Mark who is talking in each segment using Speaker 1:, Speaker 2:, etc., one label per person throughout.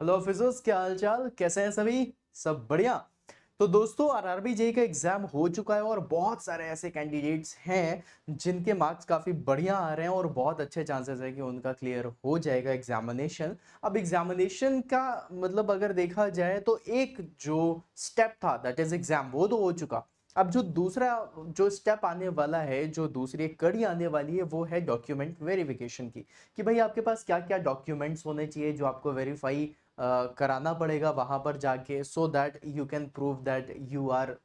Speaker 1: Hello officers, क्या हाल चाल, कैसे हैं सभी? सब बढ़िया। तो दोस्तों, आरआरबी जेई का एग्जाम हो चुका है और बहुत सारे ऐसे कैंडिडेट्स हैं जिनके मार्क्स काफी बढ़िया आ रहे हैं और बहुत अच्छे चांसेस है कि उनका क्लियर हो जाएगा एग्जामिनेशन। अब एग्जामिनेशन का मतलब अगर देखा जाए तो एक जो स्टेप था दैट इज एग्जाम, वो तो हो चुका। अब जो दूसरा जो स्टेप आने वाला है, जो दूसरी एक कड़ी आने वाली है, वो है डॉक्यूमेंट वेरिफिकेशन की। कि भाई आपके पास क्या क्या डॉक्यूमेंट्स होने चाहिए जो आपको वेरीफाई कराना पड़ेगा वहां पर जाके, so that you can prove that you are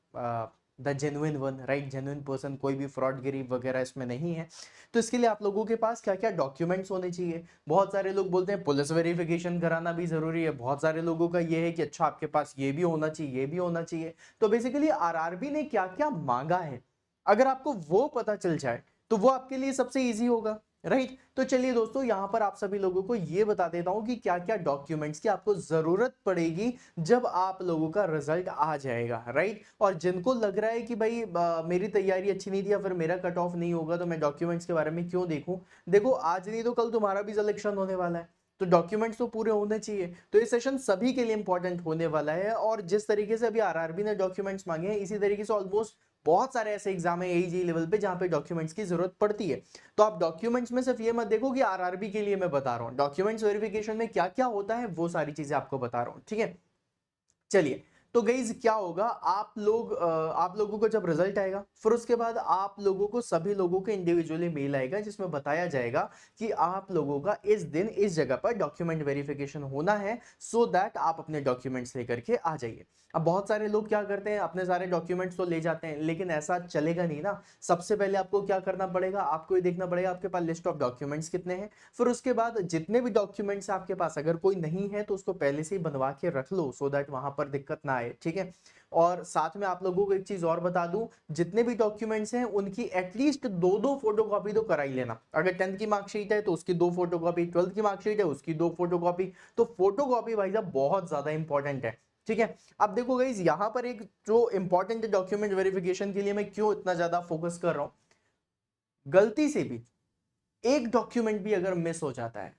Speaker 1: the genuine one, right, genuine person, कोई भी फ्रॉडगिरी वगैरह इसमें नहीं है। तो इसके लिए आप लोगों के पास क्या क्या डॉक्यूमेंट्स होने चाहिए? बहुत सारे लोग बोलते हैं पुलिस वेरिफिकेशन कराना भी जरूरी है, बहुत सारे लोगों का ये है कि अच्छा आपके पास ये भी होना चाहिए, ये भी होना चाहिए। तो बेसिकली आरआरबी ने क्या क्या मांगा है, अगर आपको वो पता चल जाए तो वो आपके लिए सबसे इजी होगा, राइट। तो चलिए दोस्तों, यहां पर आप सभी लोगों को ये बता देता हूं कि क्या क्या डॉक्यूमेंट्स की आपको जरूरत पड़ेगी जब आप लोगों का रिजल्ट आ जाएगा, राइट। और जिनको लग रहा है कि भाई मेरी तैयारी अच्छी नहीं थी या फिर मेरा कट ऑफ नहीं होगा तो मैं डॉक्यूमेंट्स के बारे में क्यों देखूं, देखो आज नहीं तो कल तुम्हारा भी सिलेक्शन होने वाला है, तो डॉक्यूमेंट्स तो पूरे होने चाहिए। तो ये सेशन सभी के लिए इंपॉर्टेंट होने वाला है और जिस तरीके से अभी आरआरबी ने डॉक्यूमेंट्स मांगे हैं, इसी तरीके से ऑलमोस्ट बहुत सारे ऐसे एग्जाम है एईजी लेवल पे जहां पे डॉक्यूमेंट्स की जरूरत पड़ती है। तो आप डॉक्यूमेंट्स में सिर्फ ये मत देखो कि आरआरबी के लिए मैं बता रहा हूं, डॉक्यूमेंट्स वेरिफिकेशन में क्या क्या होता है वो सारी चीजें आपको बता रहा हूं, ठीक है। चलिए, तो गाइज क्या होगा, आप लोगों को जब रिजल्ट आएगा फिर उसके बाद आप लोगों को सभी लोगों को इंडिविजुअली मेल आएगा जिसमें बताया जाएगा कि आप लोगों का इस दिन इस जगह पर डॉक्यूमेंट वेरिफिकेशन होना है, सो दैट आप अपने डॉक्यूमेंट्स लेकर के आ जाइए। अब बहुत सारे लोग क्या करते हैं, अपने सारे डॉक्यूमेंट्स तो ले जाते हैं, लेकिन ऐसा चलेगा नहीं ना। सबसे पहले आपको क्या करना पड़ेगा, आपको ये देखना पड़ेगा आपके पास लिस्ट ऑफ डॉक्यूमेंट्स कितने हैं। फिर उसके बाद जितने भी डॉक्यूमेंट्स आपके पास अगर कोई नहीं है तो उसको पहले से ही बनवा के रख लो, सो दैट वहां पर दिक्कत ना आए, ठीक है। और साथ में आप लोगों को एक चीज और बता दूं, जितने भी डॉक्यूमेंट्स हैं उनकी एटलीस्ट दो दो फोटोकॉपी तो करा ही लेना। अगर 10th की मार्कशीट है तो उसकी दो फोटोकॉपी, 12th की मार्कशीट है उसकी दो फोटोकॉपी। तो फोटोकॉपी भाई साहब बहुत ज्यादा इंपॉर्टेंट है, ठीक है। अब देखो गाइज, यहां पर एक जो इंपॉर्टेंट डॉक्यूमेंट वेरिफिकेशन के लिए मैं क्यों इतना ज्यादा फोकस कर रहा हूं, गलती से भी एक डॉक्यूमेंट भी अगर मिस हो जाता है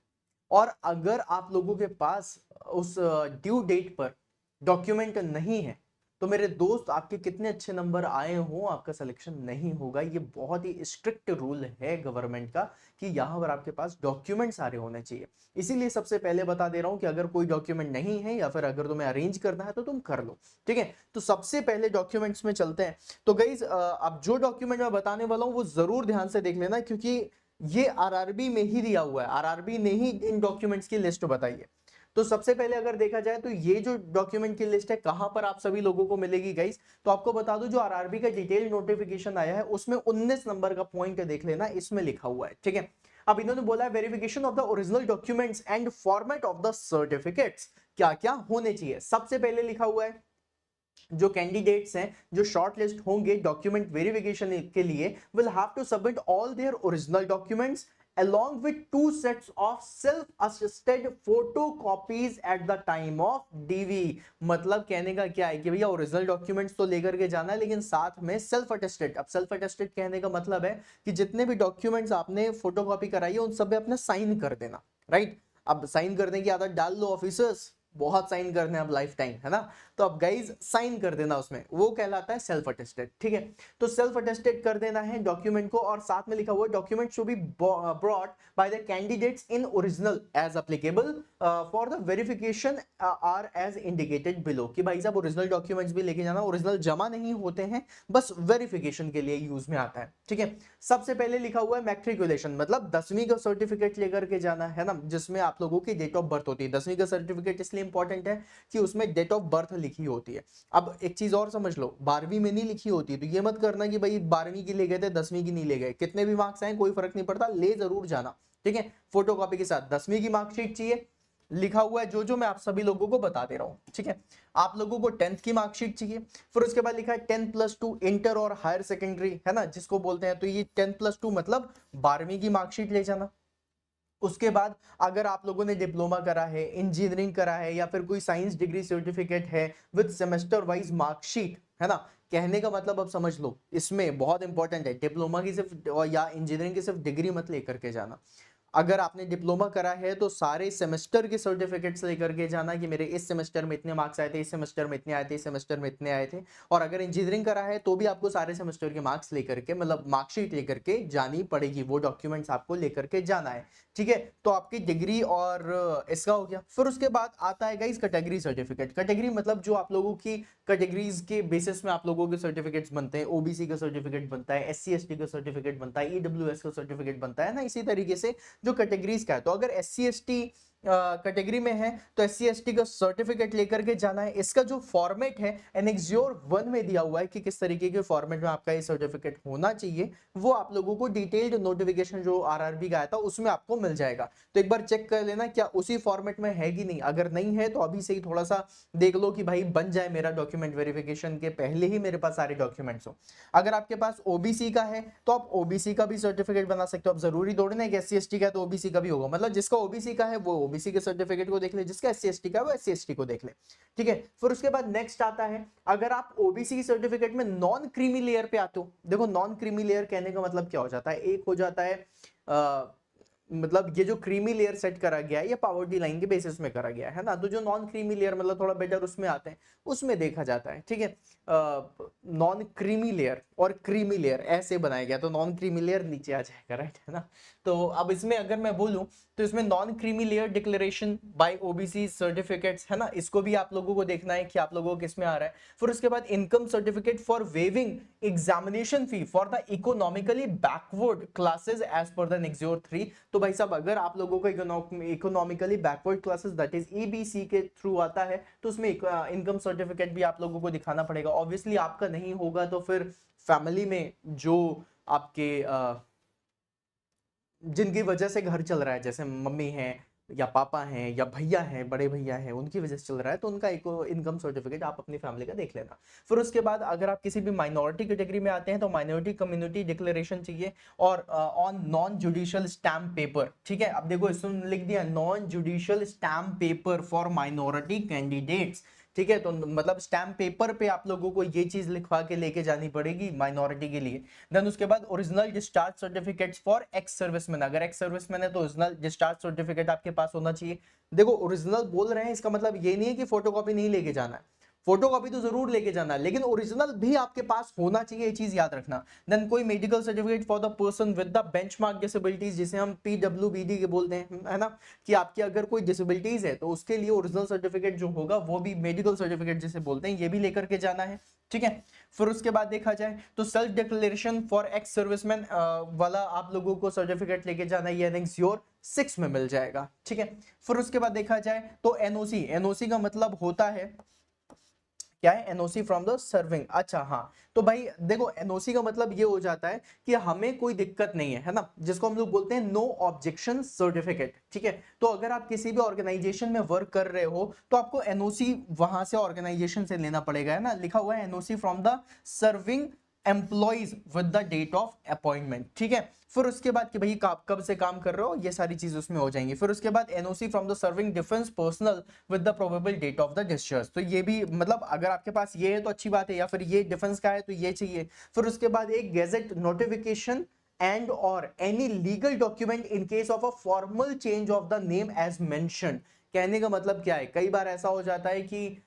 Speaker 1: और अगर आप लोगों के पास उस ड्यू डेट पर डॉक्यूमेंट नहीं है, तो मेरे दोस्त आपके कितने अच्छे नंबर आए हो आपका सिलेक्शन नहीं होगा। ये बहुत ही स्ट्रिक्ट रूल है गवर्नमेंट का कि यहां पर आपके पास डॉक्यूमेंट सारे होने चाहिए। इसीलिए सबसे पहले बता दे रहा हूं कि अगर कोई डॉक्यूमेंट नहीं है या फिर अगर तुम्हें अरेंज करना है तो तुम कर लो, ठीक है। तो सबसे पहले डॉक्यूमेंट्स में चलते हैं। तो गाइज, अब जो डॉक्यूमेंट मैं बताने वाला हूं वो जरूर ध्यान से देख लेना, क्योंकि ये आरआरबी में ही दिया हुआ है, आरआरबी ने ही इन डॉक्यूमेंट्स की लिस्ट बताई है। तो सबसे पहले अगर देखा जाए तो ये जो डॉक्यूमेंट की लिस्ट है कहां पर आप सभी लोगों को मिलेगी गाइस, तो आपको बता दूं जो आरआरबी का डिटेल नोटिफिकेशन आया है उसमें 19 नंबर का पॉइंट देख लेना, इसमें लिखा हुआ है, ठीक है। अब इन्होंने बोला है verification of the original documents and format of the certificates, क्या क्या होने चाहिए। सबसे पहले लिखा हुआ है जो कैंडिडेट्स हैं जो शॉर्ट लिस्ट होंगे डॉक्यूमेंट वेरिफिकेशन के लिए will have to submit all their original documents along with two sets of self assisted photocopies at the time of DV। मतलब कहने का क्या है कि भैया ओरिजिनल डॉक्यूमेंट्स तो लेकर के जाना है लेकिन साथ में सेल्फ अटेस्टेड। अब सेल्फ अटेस्टेड कहने का मतलब है कि जितने भी डॉक्यूमेंट्स आपने फोटोकॉपी कराई है उन सब पे अपना साइन कर देना, राइट। अब साइन करने की आदत डाल लो ऑफिसर्स, बहुत साइन करने हैं अब लाइफ टाइम, है ना। तो अब गाइज साइन कर देना उसमें, वो कहलाता है सेल्फ अटेस्टेड, ठीक है। तो सेल्फ अटेस्टेड कर देना है डॉक्यूमेंट को और साथ में लिखा हुआ document should be brought by the candidates in original as applicable for the verification are as indicated below. कि भाई साहब ओरिजिनल डॉक्यूमेंट्स भी लेके जाना, ओरिजिनल जमा नहीं होते हैं, बस वेरिफिकेशन के लिए यूज में आता है, ठीक है। सबसे पहले लिखा हुआ है मैट्रिकुलेशन, मतलब 10वीं का सर्टिफिकेट लेकर के जाना है ना, जिसमें आप लोगों की डेट ऑफ बर्थ होती है। 10वीं का सर्टिफिकेट इसलिए इंपॉर्टेंट है कि उसमें डेट ऑफ बर्थ लिखी होती है। अब एक चीज और समझ लो, 12वीं में नहीं लिखी होती, तो ये मत करना कि भाई 12वीं की ले गए थे 10वीं की नहीं ले गए, कितने भी मार्क्स आए कोई फर्क नहीं पड़ता, ले जरूर जाना, ठीक है। फोटोकॉपी के साथ 10वीं की मार्कशीट चाहिए, लिखा हुआ है जो जो मैं आप सभी लोगों को बता दे रहा हूं, ठीक है। आप लोगों को 10th की मार्कशीट चाहिए, फिर उसके बाद लिखा है 10+2 इंटर और हायर सेकेंडरी, है ना, जिसको बोलते हैं। तो ये 10+2 मतलब 12वीं की मार्कशीट ले जाना। उसके बाद अगर आप लोगों ने डिप्लोमा करा है, इंजीनियरिंग करा है या फिर कोई साइंस डिग्री सर्टिफिकेट है विद सेमेस्टर वाइज मार्कशीट, है ना। कहने का मतलब अब समझ लो, इसमें बहुत इंपॉर्टेंट है, डिप्लोमा की सिर्फ या इंजीनियरिंग की सिर्फ डिग्री मत लेकर के जाना। अगर आपने डिप्लोमा करा है तो सारे सेमेस्टर के सर्टिफिकेट्स लेकर के जाना कि मेरे इस सेमेस्टर में इतने मार्क्स आए थे, इस सेमेस्टर में इतने आए थे, इस सेमेस्टर में इतने आए थे। और अगर इंजीनियरिंग करा है तो भी आपको सारे सेमेस्टर के मार्क्स लेकर के, मतलब मार्कशीट लेकर के जानी पड़ेगी, वो डॉक्यूमेंट्स आपको लेकर के जाना है। ठीक है, तो आपकी डिग्री और इसका हो गया। फिर उसके बाद आता है गाइस कैटेगरी सर्टिफिकेट। कैटेगरी मतलब जो आप लोगों की कैटेगरीज के बेसिस में आप लोगों के सर्टिफिकेट्स बनते हैं। ओबीसी का सर्टिफिकेट बनता है, एससी एसटी का सर्टिफिकेट बनता है, ईडब्ल्यूएस का सर्टिफिकेट बनता है ना, इसी तरीके से जो कैटेगरीज का है। तो अगर S C S T category में है तो एस सी एस टी का सर्टिफिकेट लेकर के जाना है। इसका जो फॉर्मेट है एनेक्सियोर 1 में दिया हुआ है कि किस तरीके के फॉर्मेट में आपका ये सर्टिफिकेट होना चाहिए, वो आप लोगों को डिटेल्ड नोटिफिकेशन जो आरआरबी का आया था उसमें आपको मिल जाएगा। तो एक बार चेक कर लेना क्या उसी फॉर्मेट में है कि नहीं। अगर नहीं है तो अभी से ही थोड़ा सा देख लो कि भाई बन जाए मेरा डॉक्यूमेंट वेरिफिकेशन के पहले ही मेरे पास सारे डॉक्यूमेंट्स हो। अगर आपके पास ओबीसी का है तो आप ओबीसी का भी सर्टिफिकेट बना सकते हो। अब जरूरी थोड़ी ना कि एससी एसटी का है तो ओबीसी का भी होगा, मतलब जिसका ओबीसी का है वो ओबीसी के सर्टिफिकेट को देख ले, जिसका एससी एसटी का है वो एससी एसटी को देख ले। ठीक है, फिर उसके बाद नेक्स्ट आता है अगर आप ओबीसी सर्टिफिकेट में नॉन क्रीमी लेयर पे आते हो। देखो नॉन क्रीमी लेयर कहने का मतलब क्या हो जाता है, एक हो जाता है मतलब ये जो क्रीमी लेयर सेट करा गया है ये पावर्टी लाइन के बेसिस में करा गया है ना। तो जो नॉन क्रीमी लेयर मतलब थोड़ा बेटर उसमें आते हैं, उसमें देखा जाता है। ठीक है, नॉन क्रीमी लेयर और क्रीमी लेयर ऐसे बनाया गया, तो नॉन क्रीमी लेयर नीचे आ जाएगा, राइट है ना। तो अब इसमें अगर मैं बोलूं तो इसमें non creamy layer declaration bye OBC certificates है ना, इसको भी आप लोगों को देखना है कि आप लोगों को किसमें आ रहा है। फिर उसके बाद income certificate for waiving examination fee for the economically backward classes as per the annexure 3। तो भाई साहब अगर आप लोगों को economically backward classes that is EBC के थ्रू आता है तो उसमें इनकम सर्टिफिकेट भी आप लोगों को दिखाना पड़ेगा। ऑब्वियसली आपका नहीं होगा तो फिर फैमिली में जो आपके जिनकी वजह से घर चल रहा है, जैसे मम्मी है या पापा हैं या भैया हैं, बड़े भैया हैं, उनकी वजह से चल रहा है तो उनका एक इनकम सर्टिफिकेट आप अपनी फैमिली का देख लेना। फिर उसके बाद अगर आप किसी भी माइनॉरिटी कैटेगरी में आते हैं तो माइनॉरिटी कम्युनिटी डिक्लेरेशन चाहिए और on non judicial stamp paper. ठीक है, अब देखो इसमें लिख दिया non judicial stamp paper for minority candidates. ठीक है, तो मतलब स्टैम्प पेपर पे आप लोगों को ये चीज लिखवा के लेके जानी पड़ेगी माइनॉरिटी के लिए। देन उसके बाद original discharge certificates for ex serviceman. अगर एक्स सर्विसमैन है तो ओरिजिनल डिस्चार्ज सर्टिफिकेट आपके पास होना चाहिए। देखो ओरिजिनल बोल रहे हैं इसका मतलब ये नहीं है कि फोटोकॉपी नहीं लेके जाना है, फोटोकॉपी तो जरूर लेके जाना है, लेकिन ओरिजिनल भी आपके पास होना चाहिए, ये चीज याद रखना। देन कोई medical certificate for the person with the benchmark disabilities, जिसे हम पीडब्ल्यूबीडी के बोलते हैं, है ना, कि आपकी अगर कोई डिसेबिलिटीज है तो उसके लिए ओरिजिनल सर्टिफिकेट जो होगा वो भी मेडिकल सर्टिफिकेट जिसे बोलते हैं ये भी लेकर के जाना है। ठीक है, फिर उसके बाद देखा जाए तो self declaration for ex serviceman वाला आप लोगों को सर्टिफिकेट लेके जाना है, ये एनेक्सियोर 6 में मिल जाएगा। ठीक है, फिर उसके बाद देखा जाए तो एनओसी, एनओसी का मतलब होता है क्या है, एनओसी फ्रॉम द सर्विंग। अच्छा हाँ, तो भाई देखो एनओसी का मतलब ये हो जाता है कि हमें कोई दिक्कत नहीं है ना, जिसको हम लोग बोलते हैं नो ऑब्जेक्शन सर्टिफिकेट। ठीक है, तो अगर आप किसी भी ऑर्गेनाइजेशन में वर्क कर रहे हो तो आपको एनओसी वहां से ऑर्गेनाइजेशन से लेना पड़ेगा, है ना, लिखा हुआ है NOC from the serving employees with the date of appointment. ठीक है, फिर उसके बाद कि भाई कब से काम कर रहे हो, ये सारी चीज उसमें हो जाएंगी। फिर उसके बाद NOC from the serving defence personnel with the probable date of the discharge. तो ये भी मतलब अगर आपके पास ये है तो अच्छी बात है, या फिर ये डिफेंस का है तो ये चाहिए। फिर उसके बाद एक गैजेट नोटिफिकेशन एंड और any legal document in case of a formal change of the name as mentioned. कहने का मतलब क्या है, कई बार ऐसा हो जाता है कि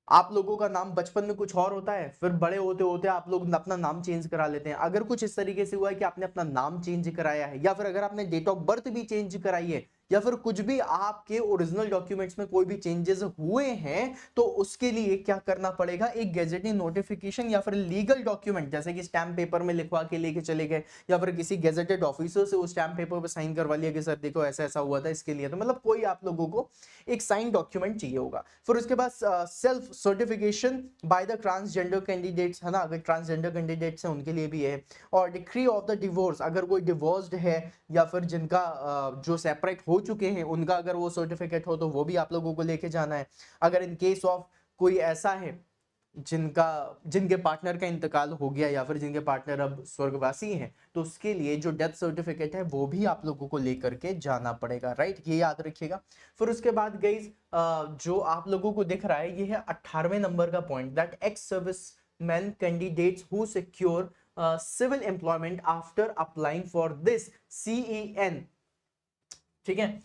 Speaker 1: आप लोगों का नाम बचपन में कुछ और होता है, फिर बड़े होते होते आप लोग अपना नाम चेंज करा लेते हैं। अगर कुछ इस तरीके से हुआ है कि आपने अपना नाम चेंज कराया है, या फिर अगर आपने डेट ऑफ बर्थ भी चेंज कराई है, या फिर कुछ भी आपके ओरिजिनल डॉक्यूमेंट्स में कोई भी चेंजेस हुए हैं, तो उसके लिए क्या करना पड़ेगा, एक गैजेटिंग नोटिफिकेशन या फिर लीगल डॉक्यूमेंट, जैसे कि स्टैम्प पेपर में लिखवा के लेके चले गए, या फिर किसी गैजेटेड ऑफिसर से उस स्टैम्प पेपर पर साइन करवा लिया कि सर देखो ऐसा ऐसा हुआ था इसके लिए, तो मतलब कोई आप लोगों को एक साइन डॉक्यूमेंट चाहिए होगा। फिर उसके बाद self certification by the transgender candidates, है ना, अगर ट्रांसजेंडर कैंडिडेट्स हैं उनके लिए भी है। और डिक्री ऑफ द डिवोर्स, अगर कोई डिवोर्स्ड है या फिर जिनका जो सेपरेट हो चुके हैं उनका अगर वो सर्टिफिकेट हो तो वो भी आप लोगों को लेके जाना है। अगर इन केस ऑफ कोई ऐसा है जिनके पार्टनर का इंतकाल हो गया या फिर जिनके पार्टनर अब स्वर्गवासी हैं, तो उसके लिए जो डेथ सर्टिफिकेट है वो भी आप लोगों को लेकर के जाना पड़ेगा, राइट, ये याद रखिएगा। फिर उसके बाद गाइस जो आप लोगों को दिख रहा है ये है 18वें नंबर का point, that ex service man candidates who secure civil employment after applying for this CEN, ठीक है,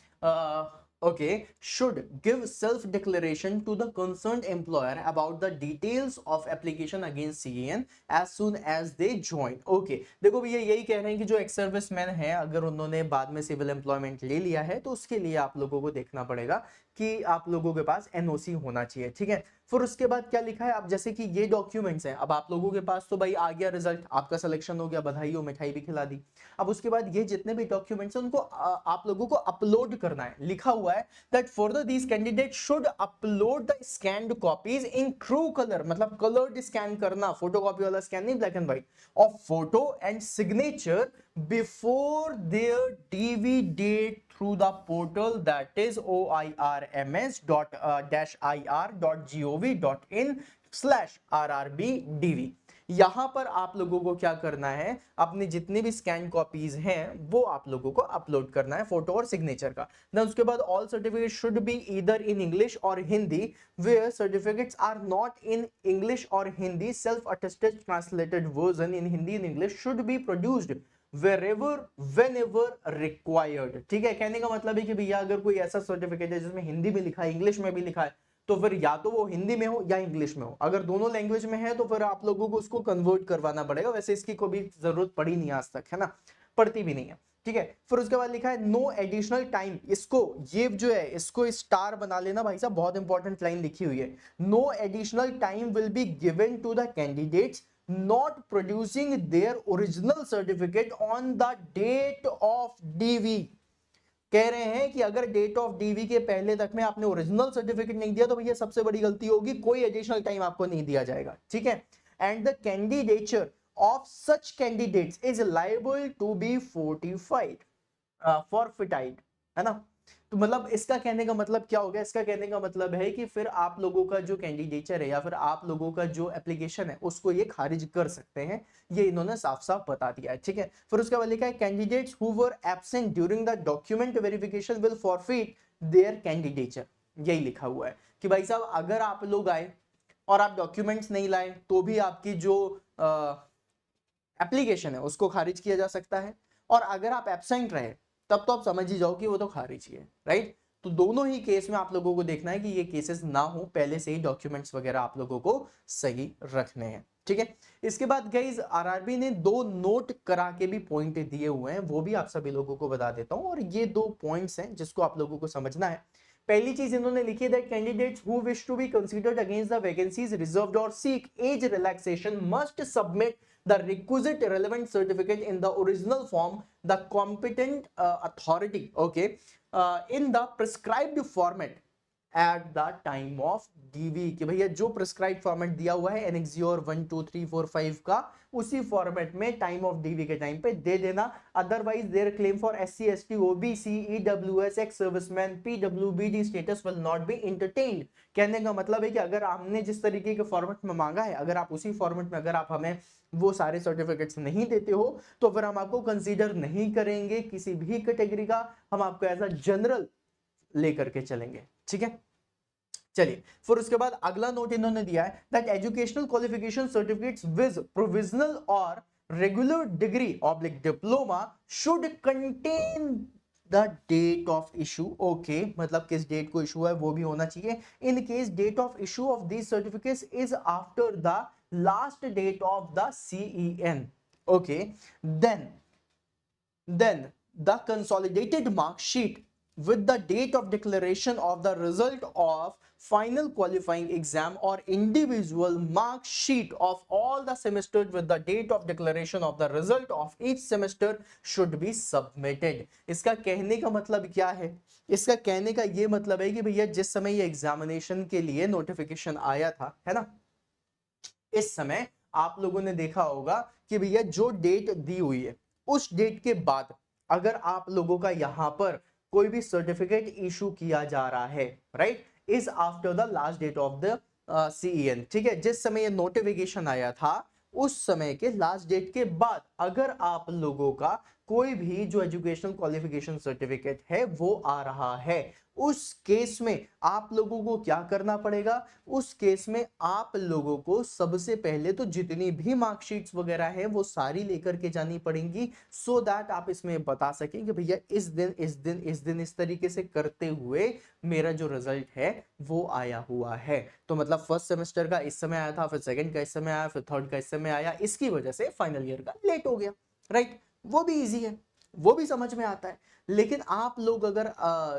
Speaker 1: okay, should give self declaration to the concerned employer about the details of application against CEN as soon as they join. Okay, देखो भैया यही कह रहे हैं कि जो एक्स सर्विसमैन है अगर उन्होंने बाद में सिविल एम्प्लॉयमेंट ले लिया है तो उसके लिए आप लोगों को देखना पड़ेगा कि आप लोगों के पास NOC होना चाहिए, ठीक है। फिर उसके बाद क्या लिखा है, अब जैसे कि ये डॉक्यूमेंट्स हैं, अब आप लोगों के पास तो भाई आ गया रिजल्ट, आपका सिलेक्शन हो गया, बधाई हो, मिठाई भी खिला दी। अब उसके बाद ये जितने भी डॉक्यूमेंट्स हैं उनको आप लोगों को अपलोड करना है। लिखा हुआ है that further these candidate should upload the scanned copies in true colour, मतलब कलर्ड स्कैन करना, फोटोकॉपी वाला स्कैन नहीं, black and white, of photo and signature before their DV date through the portal that is oirms.ir.gov.in/rrbdv। यहां पर आप लोगों को क्या करना है, अपनी जितनी भी स्कैन कॉपीज हैं वो आप लोगों को अपलोड करना है, फोटो और सिग्नेचर का। देन उसके बाद all certificate should be either in English और Hindi, where certificates are not in English और Hindi, self attested translated version in Hindi and English should be produced wherever whenever required। ठीक है, कहने का मतलब है कि भैया अगर कोई ऐसा सर्टिफिकेट है जिसमें हिंदी में लिखा है, इंग्लिश में भी लिखा है, तो फिर या तो वो हिंदी में हो या इंग्लिश में हो। अगर दोनों लैंग्वेज में है तो फिर आप लोगों को उसको कन्वर्ट करवाना पड़ेगा। वैसे इसकी कोई भी जरूरत पड़ी नहीं आज तक, है ना, पड़ती भी नहीं है, ठीक है। फिर उसके बाद लिखा है नो एडिशनल टाइम, इसको ये जो है इसको स्टार बना लेना भाई साहब, बहुत इंपॉर्टेंट लाइन लिखी हुई है। No additional time will be given to the candidates not producing their original certificate on the date of DV। कह रहे हैं कि अगर डेट ऑफ DV के पहले तक में आपने ओरिजिनल सर्टिफिकेट नहीं दिया तो भैया सबसे बड़ी गलती होगी, कोई एडिशनल टाइम आपको नहीं दिया जाएगा, ठीक है। And the candidature of such candidates is liable to be fortified forfeited, है ना। तो मतलब इसका कहने का मतलब क्या हो गया, इसका कहने का मतलब है कि फिर आप लोगों का जो कैंडिडेचर है या फिर आप लोगों का जो एप्लीकेशन है उसको ये खारिज कर सकते हैं, ये इन्होंने साफ साफ बता दिया है, ठीक है। फिर उसके बाद लिखा है candidates who were absent during the document verification will forfeit their candidature. यही लिखा हुआ है कि भाई साहब अगर आप लोग आए और आप डॉक्यूमेंट्स नहीं लाए तो भी आपकी जो एप्लीकेशन है उसको खारिज किया जा सकता है, और अगर आप एब्सेंट रहे तब तो आप समझ ही जाओ कि वो तो खारिज ही है, राइट। तो दोनों ही केस में आप लोगों को देखना है कि ये केसेस ना हो, पहले से ही डॉक्यूमेंट्स वगैरह आप लोगों को सही रखने हैं, ठीक है। इसके बाद गाइस आरआरबी ने दो नोट करा के भी पॉइंट दिए हुए हैं, वो भी आप सभी लोगों को बता देता हूं, और ये दो पॉइंट्स हैं जिसको आप लोगों को समझना है। पहली चीज इन्होंने लिखी है that candidates who wish to be considered against the vacancies reserved और seek age relaxation must submit the requisite relevant certificate in the original form the competent authority, okay, in the prescribed format at the time of DV। कि भैया जो prescribe format दिया हुआ है एनेक्सियोर 1 2 3 4 5 का, उसी format में टाइम ऑफ DV के टाइम पे दे देना। Otherwise there claim for SC ST OBC EWS ex serviceman PWBD status will not be entertained. कहने का मतलब है कि अगर हमने जिस तरीके के फॉर्मेट में मांगा है, अगर आप उसी फॉर्मेट में अगर आप हमें वो सारे सर्टिफिकेट्स नहीं देते हो तो फिर हम आपको कंसीडर नहीं करेंगे किसी भी कैटेगरी का, हम आपको एज अ जनरल लेकर के चलेंगे, ठीक है। चलिए फिर उसके बाद अगला नोट इन्होंने दिया है that educational qualification certificates with provisional और regular degree oblique diploma should contain the date of issue, okay, मतलब किस डेट को इशू है वो भी होना चाहिए। In case date of issue of these certificates is after the last date of the CEN, okay, then the consolidated mark sheet with the date of declaration of the result of final qualifying exam or individual mark sheet of all the semesters with the date of declaration of the result of each semester should be submitted। इसका कहने का मतलब क्या है, इसका कहने का ये मतलब है कि भैया जिस समय ये एग्जामिनेशन के लिए नोटिफिकेशन आया था, है ना, इस समय आप लोगों ने देखा होगा कि भैया जो डेट दी हुई है उस डेट के बाद अगर आप लोगों का यहां पर कोई भी सर्टिफिकेट इशू किया जा रहा है, right, is after the last date of the CEN, ठीक है। जिस समय ये नोटिफिकेशन आया था उस समय के लास्ट डेट के बाद अगर आप लोगों का कोई भी जो एजुकेशनल क्वालिफिकेशन सर्टिफिकेट है वो आ रहा है, उस केस में आप लोगों को क्या करना पड़ेगा? उस केस में आप लोगों को सबसे पहले तो जितनी भी मार्कशीट्स वगैरह है वो सारी लेकर के जानी पड़ेंगी, सो दैट आप इसमें बता सकें कि भैया इस दिन इस तरीके से करते हुए मेरा जो रिजल्ट है वो आया हुआ है। तो मतलब फर्स्ट सेमेस्टर का इस समय आया था, फिर सेकंड का इस समय आया, फिर थर्ड का इस समय आया, इसकी वजह से फाइनल ईयर का लेट हो गया, राइट? वो भी इजी है, वो भी समझ में आता है। लेकिन आप लोग अगर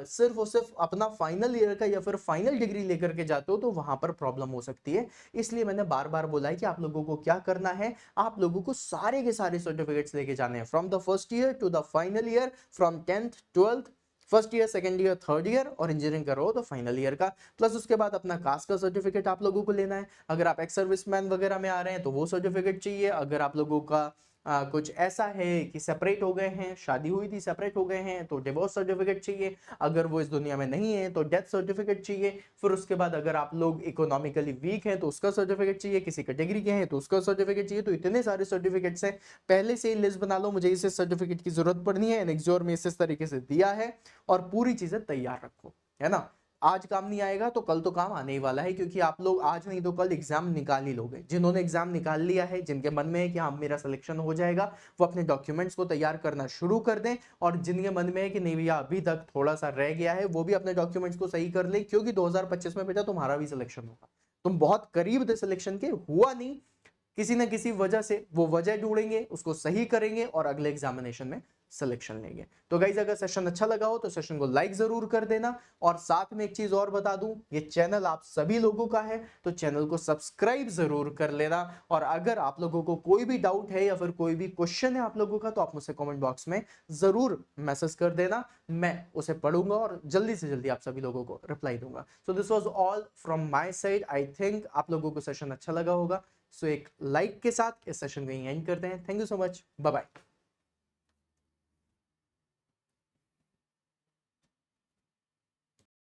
Speaker 1: सिर्फ और सिर्फ अपना फाइनल ईयर का या फिर फाइनल डिग्री लेकर के जाते हो तो वहां पर प्रॉब्लम हो सकती है। इसलिए मैंने बार बार बोला है कि आप लोगों को क्या करना है, आप लोगों को सारे के सारे सर्टिफिकेट्स लेके जाने हैं, from the first year to the final year, from 10th 12th, first year, second year, third year, और इंजीनियरिंग करो तो फाइनल ईयर का। प्लस उसके बाद अपना कास्ट का सर्टिफिकेट आप लोगों को लेना है। अगर आप एक्स सर्विसमैन वगैरह में आ रहे हैं तो वो सर्टिफिकेट चाहिए। अगर आप लोगों का कुछ ऐसा है कि सेपरेट हो गए हैं, शादी हुई थी सेपरेट हो गए हैं, तो डिवोर्स सर्टिफिकेट चाहिए। अगर वो इस दुनिया में नहीं है तो डेथ सर्टिफिकेट चाहिए। फिर उसके बाद अगर आप लोग इकोनॉमिकली वीक हैं तो उसका सर्टिफिकेट चाहिए, किसी कैटेगरी के हैं तो उसका सर्टिफिकेट चाहिए। तो इतने सारे सर्टिफिकेट्स हैं, पहले से ही लिस्ट बना लो, मुझे इस सर्टिफिकेट की जरूरत पड़नी है, एनेक्सोर में इस तरीके से दिया है, और पूरी चीजें तैयार रखो, है ना? आज काम नहीं आएगा तो कल तो काम आने ही वाला है, क्योंकि आप लोग आज नहीं तो कल एग्जाम निकाल ही लोगे। जिन्होंने एग्जाम निकाल लिया है, जिनके मन में है कि हाँ मेरा सिलेक्शन हो जाएगा, वो अपने डॉक्यूमेंट्स को तैयार करना शुरू कर दें। और जिनके मन में है कि नहीं भैया अभी तक थोड़ा सा रह गया है, वो भी अपने डॉक्यूमेंट्स को सही कर ले, क्योंकि 2025 में बेटा तुम्हारा भी सिलेक्शन होगा। तुम बहुत करीब थे सिलेक्शन के, हुआ नहीं, किसी ना किसी वजह से, वो वजह ढूंढेंगे, उसको सही करेंगे और अगले एग्जामिनेशन में सिलेक्शन लेंगे। तो गाइस अगर सेशन अच्छा लगा हो तो सेशन को लाइक जरूर कर देना। और साथ में एक चीज और बता दूं, ये चैनल आप सभी लोगों का है, तो चैनल को सब्सक्राइब जरूर कर लेना। और अगर आप लोगों को कोई भी डाउट है या फिर कोई भी क्वेश्चन है आप लोगों का, तो आप मुझसे कमेंट बॉक्स में जरूर मैसेज कर देना, मैं उसे पढ़ूंगा और जल्दी से जल्दी आप सभी लोगों को रिप्लाई दूंगा। So this was all from my side. I think आप लोगों को सेशन अच्छा लगा होगा। सो एक लाइक के साथ इस सेशन को यहीं एंड करते हैं। Thank you so much, bye bye.